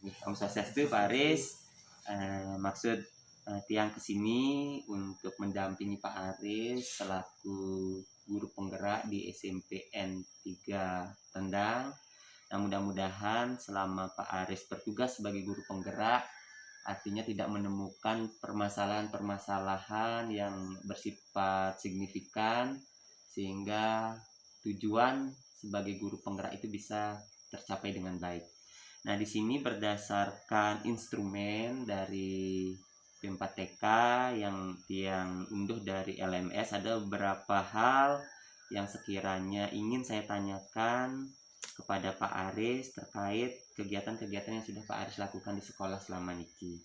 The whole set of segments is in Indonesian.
Om Swastiastu Pak Aris. Maksud tiang kesini untuk mendampingi Pak Aris selaku guru penggerak di SMPN 3 Tendang. Nah, mudah-mudahan selama Pak Aris bertugas sebagai guru penggerak, artinya tidak menemukan permasalahan-permasalahan yang bersifat signifikan, sehingga tujuan sebagai guru penggerak itu bisa tercapai dengan baik. Nah, di sini berdasarkan instrumen dari P4TK yang unduh dari LMS, ada beberapa hal yang sekiranya ingin saya tanyakan kepada Pak Aris terkait kegiatan-kegiatan yang sudah Pak Aris lakukan di sekolah selama niki.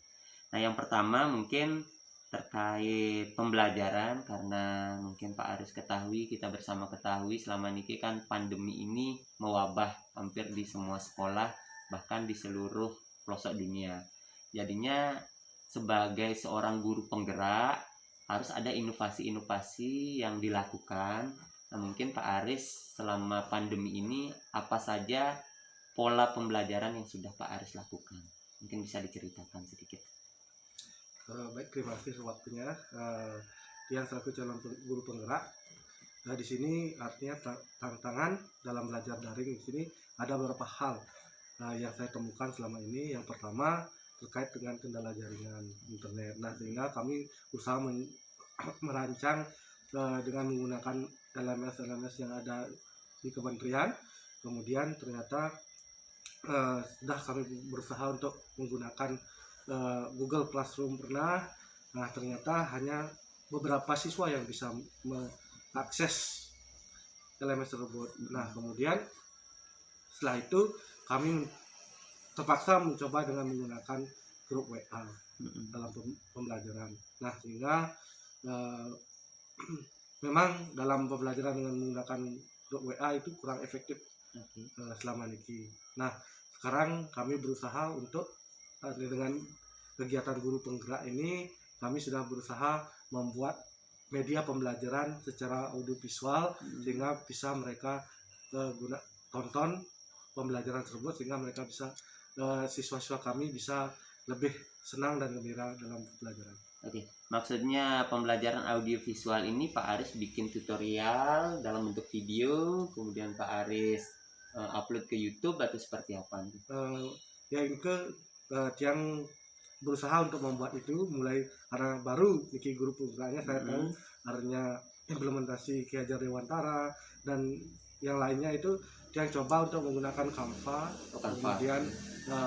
Nah, yang pertama mungkin terkait pembelajaran, karena mungkin Pak Aris kita bersama ketahui selama niki kan pandemi ini mewabah hampir di semua sekolah, bahkan di seluruh pelosok dunia. Jadinya sebagai seorang guru penggerak harus ada inovasi-inovasi yang dilakukan. Nah, mungkin Pak Aris selama pandemi ini apa saja pola pembelajaran yang sudah Pak Aris lakukan? Mungkin bisa diceritakan sedikit. Baik, terima kasih waktunya. Yang selaku calon guru penggerak, di sini artinya tantangan dalam belajar daring di sini ada beberapa hal yang saya temukan selama ini. Yang pertama terkait dengan kendala jaringan internet. Nah, sehingga kami berusaha merancang dengan menggunakan LMS yang ada di kementerian. Kemudian ternyata sudah kami berusaha untuk menggunakan Google Classroom pernah. Nah, ternyata hanya beberapa siswa yang bisa mengakses LMS tersebut. Nah, kemudian setelah itu kami terpaksa mencoba dengan menggunakan grup WA dalam pembelajaran. Nah, sehingga memang dalam pembelajaran dengan menggunakan grup WA itu kurang efektif selama niki. Nah, sekarang kami berusaha untuk dengan kegiatan guru penggerak ini, kami sudah berusaha membuat media pembelajaran secara audiovisual sehingga bisa mereka tonton pembelajaran tersebut, sehingga mereka bisa siswa-siswa kami bisa lebih senang dan gembira dalam pembelajaran. Oke, maksudnya pembelajaran audiovisual ini Pak Aris bikin tutorial dalam bentuk video, kemudian Pak Aris upload ke YouTube atau seperti apa? Yang berusaha untuk membuat itu mulai karena baru niki guru penggeraknya, saya tahu artinya implementasi Ki Hajar Dewantara dan yang lainnya itu yang coba untuk menggunakan Canva. Kemudian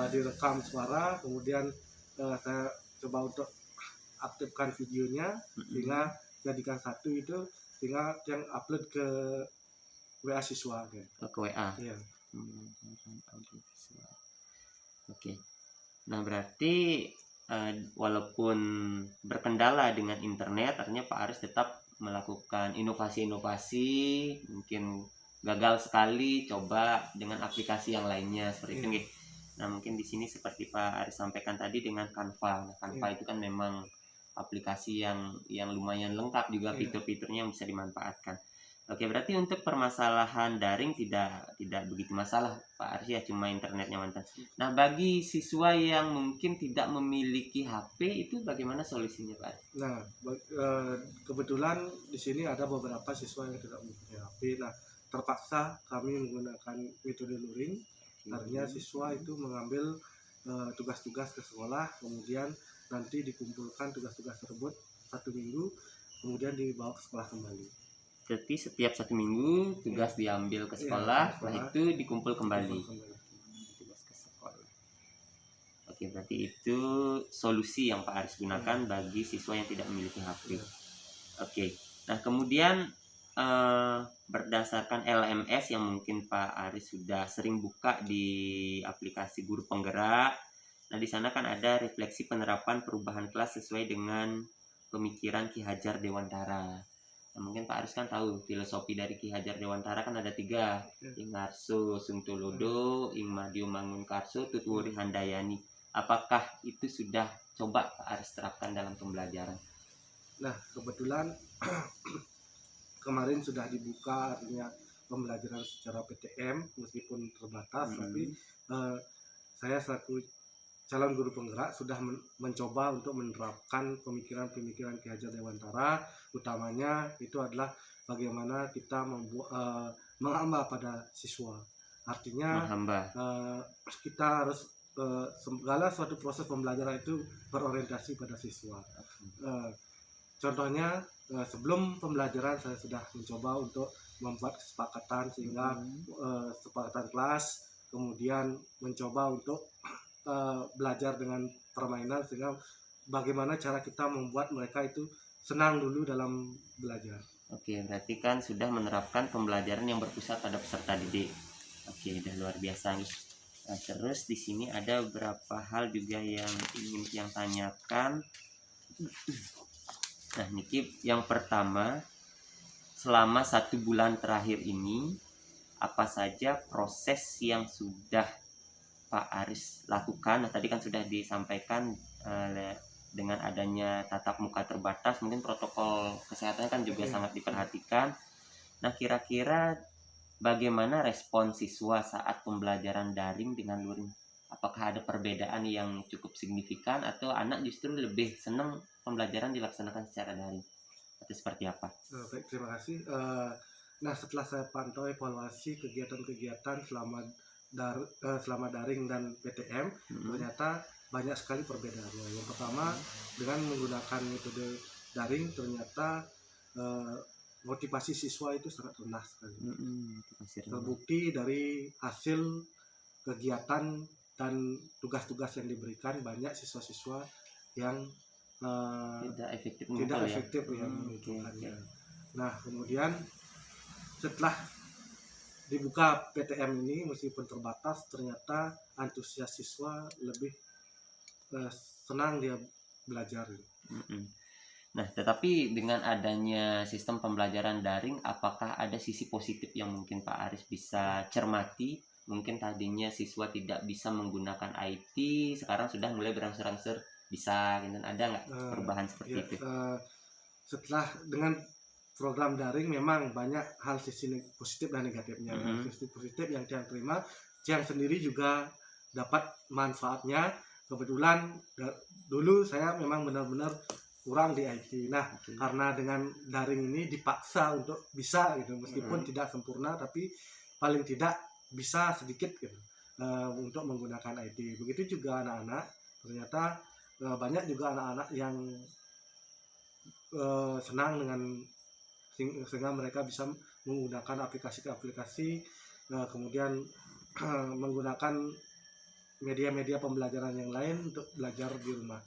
direkam suara, kemudian saya coba untuk aktifkan videonya sehingga jadikan satu itu, sehingga yang upload ke WA siswa ke WA. Iya. Oke. Nah, berarti walaupun berkendala dengan internet, artinya Pak Aris tetap melakukan inovasi-inovasi, mungkin gagal sekali, coba dengan aplikasi yang lainnya seperti itu. Nah, mungkin di sini seperti Pak Aris sampaikan tadi dengan Canva. Nah, Canva itu kan memang aplikasi yang lumayan lengkap juga, fitur-fiturnya yang bisa dimanfaatkan. Oke, berarti untuk permasalahan daring tidak begitu masalah Pak Aris ya, cuma internetnya mantan. Nah, bagi siswa yang mungkin tidak memiliki HP itu bagaimana solusinya Pak Aris? Nah, kebetulan di sini ada beberapa siswa yang tidak memiliki HP. Nah, terpaksa kami menggunakan metode luring. Artinya siswa itu mengambil tugas-tugas ke sekolah, kemudian nanti dikumpulkan tugas-tugas tersebut 1 minggu, kemudian dibawa ke sekolah kembali. Jadi setiap 1 minggu tugas diambil ke sekolah, setelah itu dikumpul kembali. Tugas ke sekolah. Oke, berarti itu solusi yang Pak Aris gunakan bagi siswa yang tidak memiliki HP. Oke. Nah, kemudian berdasarkan LMS yang mungkin Pak Aris sudah sering buka di aplikasi guru penggerak. Nah, di sana kan ada refleksi penerapan perubahan kelas sesuai dengan pemikiran Ki Hajar Dewantara. Nah, mungkin Pak Aris kan tahu filosofi dari Ki Hajar Dewantara kan ada 3, Ing Ngarso Sungtulodo, Ing Madyo Mangunkarso, Tutwuri Handayani. Apakah itu sudah coba Pak Aris terapkan dalam pembelajaran? Nah, kebetulan kemarin sudah dibuka artinya pembelajaran secara PTM meskipun terbatas, tapi saya selaku calon guru penggerak sudah mencoba untuk menerapkan pemikiran-pemikiran Ki Hajar Dewantara, utamanya itu adalah bagaimana kita menghamba pada siswa. Artinya menghamba. kita harus segala suatu proses pembelajaran itu berorientasi pada siswa. Contohnya sebelum pembelajaran saya sudah mencoba untuk membuat kesepakatan sehingga kesepakatan kelas, kemudian mencoba untuk belajar dengan permainan sehingga bagaimana cara kita membuat mereka itu senang dulu dalam belajar. Oke, berarti kan sudah menerapkan pembelajaran yang berpusat pada peserta didik. Oke, udah luar biasa nih. Nah, terus di sini ada beberapa hal juga yang ingin yang tanyakan. Nah, Niki, yang pertama, selama 1 bulan terakhir ini, apa saja proses yang sudah Pak Aris lakukan? Nah, tadi kan sudah disampaikan dengan adanya tatap muka terbatas, mungkin protokol kesehatan kan juga sangat diperhatikan. Nah, kira-kira bagaimana respon siswa saat pembelajaran daring dengan luring? Apakah ada perbedaan yang cukup signifikan atau anak justru lebih senang pembelajaran dilaksanakan secara daring? Atau seperti apa? Baik, terima kasih. Nah, setelah saya pantau evaluasi kegiatan-kegiatan selama daring dan PTM, ternyata banyak sekali perbedaannya. Yang pertama, dengan menggunakan metode daring ternyata motivasi siswa itu sangat rendah sekali. Terbukti dari hasil kegiatan dan tugas-tugas yang diberikan, banyak siswa-siswa yang tidak efektif yang menunjukkannya. Nah, kemudian setelah dibuka PTM ini meskipun terbatas, ternyata antusias siswa lebih senang dia belajar. Nah, tetapi dengan adanya sistem pembelajaran daring, apakah ada sisi positif yang mungkin Pak Aris bisa cermati? Mungkin tadinya siswa tidak bisa menggunakan IT, sekarang sudah mulai berangsur-angsur bisa, gitu. Ada nggak perubahan seperti itu? Setelah dengan program daring memang banyak hal sisi positif dan negatifnya. Sisi positif yang dia terima, yang sendiri juga dapat manfaatnya. Kebetulan dulu saya memang benar-benar kurang di IT. Nah, karena dengan daring ini dipaksa untuk bisa gitu, meskipun tidak sempurna, tapi paling tidak bisa sedikit gitu untuk menggunakan IT. Begitu juga anak-anak, ternyata banyak juga anak-anak yang senang dengan sehingga mereka bisa menggunakan aplikasi-aplikasi, kemudian menggunakan media-media pembelajaran yang lain untuk belajar di rumah.